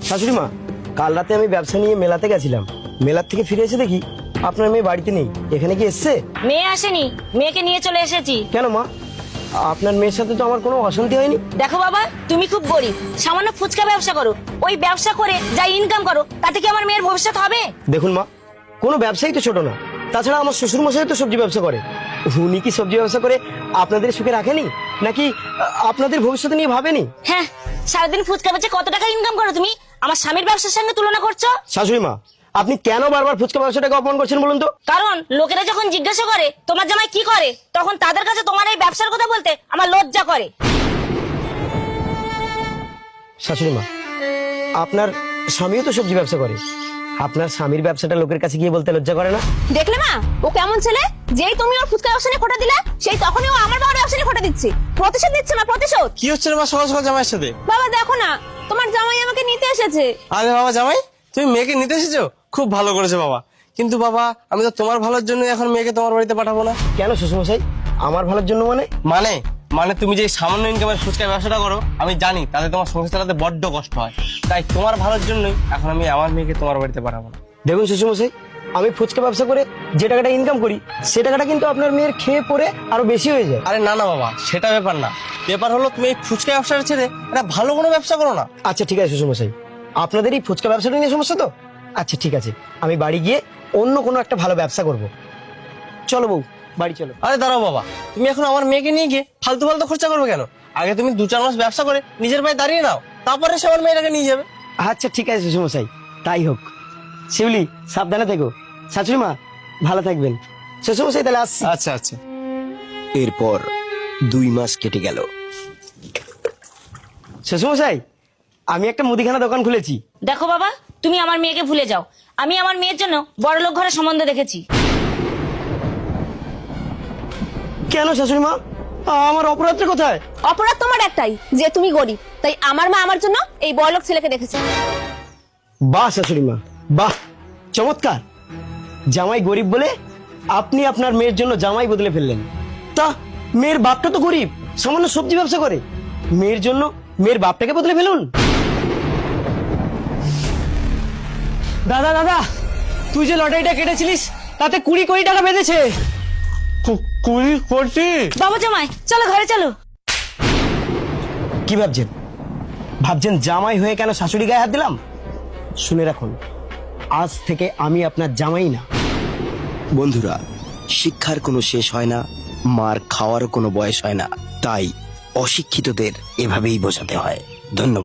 শাশুড়ি মা, কাল রাতে আমি ব্যবসা নিয়ে মেলাতে গেছিলাম। মেলার থেকে ফিরে এসে দেখি আপনার মেয়ে বাড়িতে নেই। এখানে কি এসছে? মেয়ে আসেনি, মেয়েকে নিয়ে চলে এসেছি। কেন মা, আপনার মেয়ের সাথে তো আমার কোনো অশান্তি হয়নি। দেখো বাবা, তুমি খুব গরিব, সামান্য ফুচকা ব্যবসা করো। ওই ব্যবসা করে যা ইনকাম করো তাতে কি আমার মেয়ের ভবিষ্যৎ হবে? দেখুন মা, কোনো ব্যবসায়ী তো ছোট না। তাছাড়া আমার শ্বশুর মশাই তো সবজি ব্যবসা করে। উনি কি সবজি ব্যবসা করে আপনাদের সুখে রাখেনি, নাকি আপনাদের ভবিষ্যৎ নিয়ে ভাবেনি? হ্যাঁ, সারাদিন ফুচকা বেচে কত টাকা ইনকাম করো তুমি? আমার স্বামীর ব্যবসার সঙ্গে তুলনা করছো? শাশুড়ি মা, আপনি কেন বারবার ফুচকা ব্যবসাটাকে অপমান করছেন বলুন তো? কারণ লোকেরা যখন জিজ্ঞাসা করে তোমার জামাই কি করে, তখন তাদের কাছে তোমার এই ব্যবসার কথা বলতে আমার লজ্জা করে। শাশুড়ি মা, আপনার স্বামীও তো সবজি ব্যবসা করে। আপনার স্বামীর ব্যবসাটা লোকের কাছে গিয়ে বলতে লজ্জা করে না? দেখলে মা, ও কেমন ছেলে? যেই তুমি ওর ফুচকা ব্যবসা নিয়ে খোটা দিলে, সেই তখনই ও আমার বাবার ব্যবসা নিয়ে খোটা দিচ্ছে। প্রতিশোধ দিচ্ছে মা, প্রতিশোধ। কি হচ্ছে রে মা সকাল সকাল জামাইয়ের সাথে? বাবা দেখো না, তোমার জামাই আমাকে নিতে এসেছে। আরে বাবা জামাই, তুমি মেয়েকে নিতে এসেছো? খুব ভালো করেছো বাবা। কিন্তু বাবা, আমি তো তোমার ভালোর জন্য এখন মেয়েকে তোমার বাড়িতে পাঠাবো না। কেন শ্বশুরমশাই, আমার ভালোর জন্য মানে? মানে মানে তুমি যে সামান্য ইনকামের ফুচকা ব্যবসাটা করো, আমি জানি তাতে তোমার সংসার চালাতে বড্ড কষ্ট হয়। তাই তোমার ভালোর জন্যই এখন আমি আমার মেয়েকে তোমার বাড়িতে পাঠাবো না। দেখুন শ্বশুরমশাই, আমি ফুচকা ব্যবসা করে যে টাকাটা ইনকাম করি, সে টাকাটা কিন্তু আপনার মেয়ের খেয়ে পরে আরো বেশি হয়ে যায়। আরে না না বাবা, সেটা ব্যাপার না। ব্যাপার হলো তুমি এই ফুচকা ব্যবসাটা ছেড়ে একটা ভালো কোনো ব্যবসা করো না। আচ্ছা ঠিক আছে শ্বশুরমশাই, আপনাদের এই ফুচকা ব্যবসাটা নিয়ে সমস্যা তো? আচ্ছা ঠিক আছে, আমি বাড়ি গিয়ে অন্য কোনো একটা ভালো ব্যবসা করব। চলো বউ, বাড়ি চলো। আরে দাঁড়াও বাবা, তুমি এখন আমার মেয়েকে নিয়ে গিয়ে ফালতু ফালতু খরচা করবে কেন? আগে তুমি 2-4 মাস ব্যবসা করে নিজের পায়ে দাঁড়িয়ে নাও, তারপরে সে আমার মেয়েটাকে নিয়ে যাবে। আচ্ছা ঠিক আছে শ্বশুরমশাই, তাই হোক। শিউলি, সাবধানে থেকো। শাশুড়ি মা, ভালো থাকবেন। শ্বশুরমশাই তাহলে আসছি। আচ্ছা আচ্ছা। এরপর 2 মাস কেটে গেল। শ্বশুরমশাই, আমি একটা মুদিখানা দোকান খুলেছি। দেখো বাবা, তুমি আমার মেয়েকে ভুলে যাও। আমি আমার মেয়ের জন্য বড়লোক ঘরে সম্বন্ধ দেখেছি। কেন শাশুড়ি মা, আমার অপরাধটা কোথায়? অপরাধ তোমার একটাই, যে তুমি গরিব। তাই আমার মা আমার জন্য এই বড়লোক ছেলেকে দেখেছে। বাহ শাশুড়ি মা, বাহ, চমৎকার। জামাই গরিব বলে আপনি আপনার মেয়ের জন্য জামাই বদলে ফেললেন। তা মেয়ের বাপটা তো গরিব, সামান্য সবজি ব্যবসা করে। মেয়ের জন্য মেয়ের বাপটাকে বদলে ফেলুন। দাদা দাদা, তুই যে লটারিটা কেটেছিলিস তাতে 20 কোটি টাকা বেঁধেছে। 20 কোটি? বাবা জামাই, চলো ঘরে চলো। কি ভাবছেন? ভাবছেন জামাই হয়ে কেন শাশুড়ি গায়ে হাত দিলাম? শুনে রাখুন, আজ থেকে আমি আপনার জামাই না। বন্ধুরা, শিক্ষার কোনো শেষ হয় না, মার খাওয়ারও কোনো বয়স হয় না। তাই অশিক্ষিতদের এভাবেই বোঝাতে হয়। ধন্যবাদ।